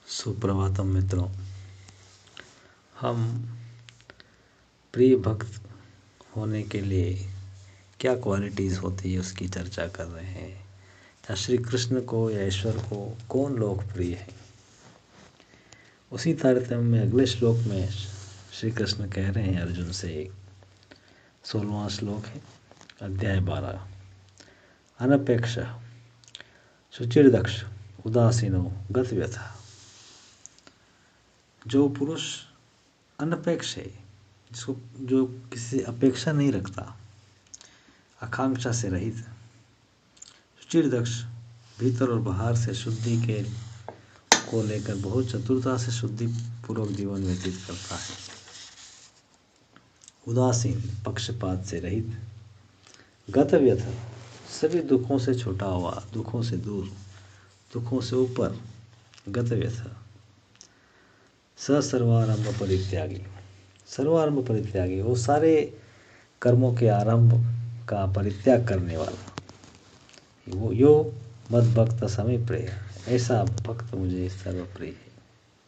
सुप्रभातम मित्रों। हम प्रिय भक्त होने के लिए क्या क्वालिटीज़ होती है उसकी चर्चा कर रहे हैं। या श्री कृष्ण को या ईश्वर को कौन लोकप्रिय है। उसी तारतम्य में अगले श्लोक में श्री कृष्ण कह रहे हैं अर्जुन से, 16वां श्लोक है, अध्याय 12। अनपेक्ष शुचिर्दक्ष उदासीनो गतव्यथा। जो पुरुष अनपेक्ष है, जो किसी से अपेक्षा नहीं रखता, आकांक्षा से रहित, शुचिर्दक्ष, भीतर और बाहर से शुद्धि के को लेकर बहुत चतुरता से शुद्धि पूर्वक जीवन व्यतीत करता है। उदासीन, पक्षपात से रहित, गतव्यथ, सभी दुखों से छुटा हुआ, दुखों से दूर, दुखों से ऊपर, गतव्यथ। सर्वारंभ परित्यागी, सर्वारंभ परित्यागी, वो सारे कर्मों के आरंभ का परित्याग करने वाला, वो यो मद भक्त समय प्रिय, ऐसा भक्त मुझे सर्वप्रिय है,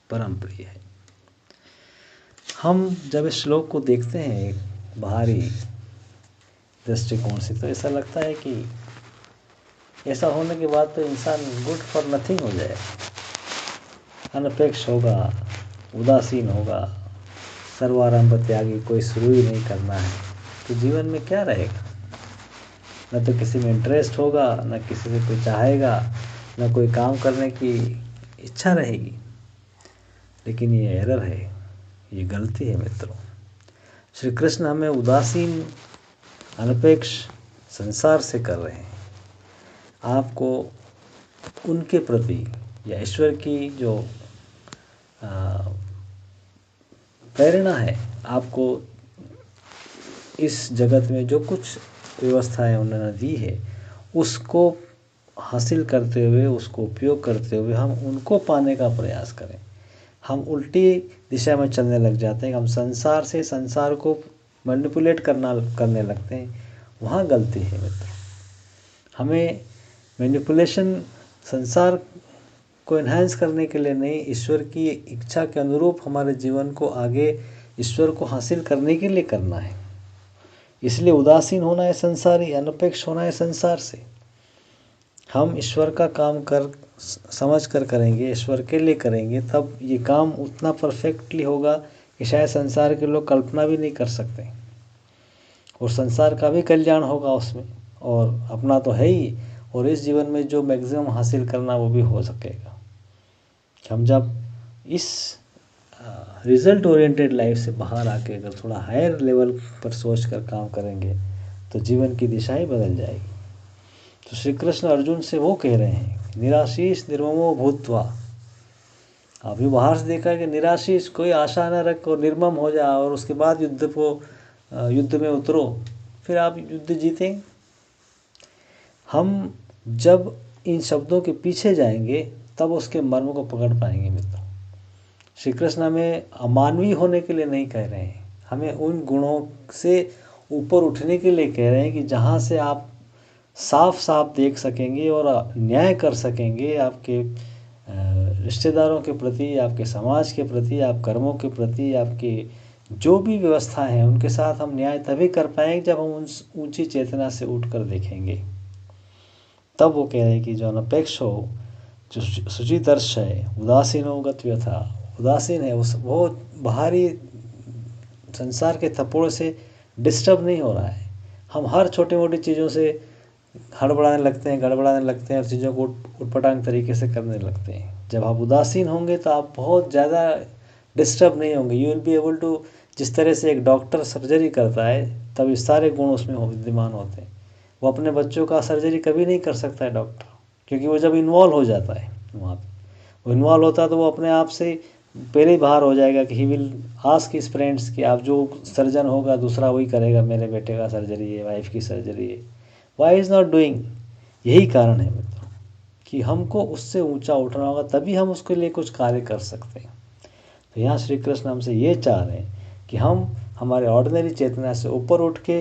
परम प्रिय है। हम जब इस श्लोक को देखते हैं बाहरी दृष्टिकोण से तो ऐसा लगता है कि ऐसा होने के बाद तो इंसान गुड फॉर नथिंग हो जाए, अनपेक्ष होगा, उदासीन होगा, सर्वारंभ त्यागी, कोई शुरू ही नहीं करना है, तो जीवन में क्या रहेगा। न तो किसी में इंटरेस्ट होगा, न किसी से कोई चाहेगा, न कोई काम करने की इच्छा रहेगी। लेकिन ये एरर है, ये गलती है मित्रों। श्री कृष्ण हमें उदासीन, अनपेक्ष संसार से कर रहे हैं। आपको उनके प्रति या ईश्वर की जो प्रेरणा है, आपको इस जगत में जो कुछ व्यवस्थाएं उन्होंने दी है उसको हासिल करते हुए, उसको उपयोग करते हुए हम उनको पाने का प्रयास करें। हम उल्टी दिशा में चलने लग जाते हैं, हम संसार से संसार को मैनिपुलेट करने लगते हैं, वहाँ गलती है मित्र। हमें मैनिपुलेशन संसार को एनहांस करने के लिए नहीं, ईश्वर की इच्छा के अनुरूप हमारे जीवन को आगे ईश्वर को हासिल करने के लिए करना है। इसलिए उदासीन होना है संसारी, अनपेक्ष होना है संसार से। हम ईश्वर का काम समझ कर करेंगे, ईश्वर के लिए करेंगे, तब ये काम उतना परफेक्टली होगा कि शायद संसार के लोग कल्पना भी नहीं कर सकते, और संसार का भी कल्याण होगा उसमें, और अपना तो है ही, और इस जीवन में जो मैक्सिमम हासिल करना वो भी हो सकेगा। हम जब इस रिजल्ट ओरिएंटेड लाइफ से बाहर आके अगर थोड़ा हायर लेवल पर सोच कर काम करेंगे तो जीवन की दिशा ही बदल जाएगी। तो श्री कृष्ण अर्जुन से वो कह रहे हैं, निराशीष निर्ममो भूत्वा। अभी बाहर से देखा कि निराशीष, कोई आशा न रख और निर्मम हो जा, और उसके बाद युद्ध में उतरो, फिर आप युद्ध जीतेंगे। हम जब इन शब्दों के पीछे जाएंगे तब उसके मर्म को पकड़ पाएंगे मित्रों। श्री कृष्ण हमें अमानवीय होने के लिए नहीं कह रहे हैं, हमें उन गुणों से ऊपर उठने के लिए कह रहे हैं कि जहाँ से आप साफ साफ देख सकेंगे और न्याय कर सकेंगे आपके रिश्तेदारों के प्रति, आपके समाज के प्रति, आप कर्मों के प्रति, आपकी जो भी व्यवस्थाएं हैं उनके साथ हम न्याय तभी कर पाएंगे जब हम उन ऊंची चेतना से उठकर देखेंगे। तब वो कह रहे हैं कि जो अनपेक्ष हो, जो शुचिदर्श है, उदासीनो गतव्यथा, उदासीन है, वो बाहरी संसार के थप्पड़ों से डिस्टर्ब नहीं हो रहा है। हम हर छोटी मोटी चीज़ों से गड़बड़ाने लगते हैं और चीज़ों को उटपटांग तरीके से करने लगते हैं। जब आप उदासीन होंगे तो आप बहुत ज़्यादा डिस्टर्ब नहीं होंगे। You will be able to, जिस तरह से एक डॉक्टर सर्जरी करता है तब इस सारे गुण उसमें विद्यमान होते हैं। वो अपने बच्चों का सर्जरी कभी नहीं कर सकता है डॉक्टर, क्योंकि वो जब इन्वॉल्व हो जाता है वहाँ पर, वो इन्वॉल्व होता है तो वो अपने आप से पहले ही बाहर हो जाएगा कि he will ask his friends कि आप जो सर्जन होगा दूसरा वही करेगा, मेरे बेटे का सर्जरी है, वाइफ की सर्जरी है, वाई इज़ नॉट डूइंग। यही कारण है मित्रों कि हमको उससे ऊंचा उठना होगा, तभी हम उसके लिए कुछ कार्य कर सकते हैं। तो यहाँ श्री कृष्ण हमसे ये चाह रहे हैं कि हम हमारे ऑर्डिनरी चेतना से ऊपर उठ के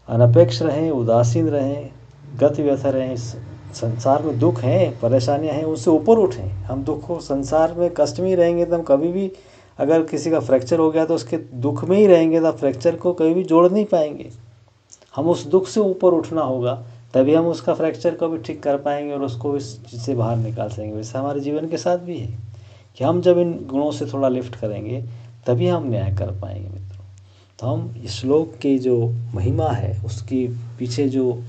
अनपेक्ष रहें, उदासीन रहें, गतव्यथा रहें, संसार में दुख हैं, परेशानियां हैं, उनसे ऊपर उठें। हम दुख को, संसार में कष्ट में ही रहेंगे तो हम कभी भी, अगर किसी का फ्रैक्चर हो गया तो उसके दुख में ही रहेंगे तो फ्रैक्चर को कभी भी जोड़ नहीं पाएंगे। हम उस दुख से ऊपर उठना होगा, तभी हम उसका फ्रैक्चर को भी ठीक कर पाएंगे और उसको इस चीज़ से बाहर निकाल सकेंगे। वैसे हमारे जीवन के साथ भी है कि हम जब इन गुणों से थोड़ा लिफ्ट करेंगे तभी हम न्याय कर पाएंगे मित्रों। तो हम इस श्लोक की जो महिमा है, उसकी पीछे जो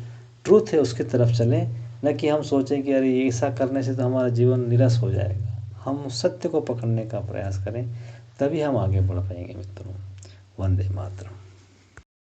ट्रूथ है उसकी तरफ चलें, न कि हम सोचें कि अरे ऐसा करने से तो हमारा जीवन निरस हो जाएगा। हम उस सत्य को पकड़ने का प्रयास करें, तभी हम आगे बढ़ पाएंगे मित्रों। वंदे मातरम।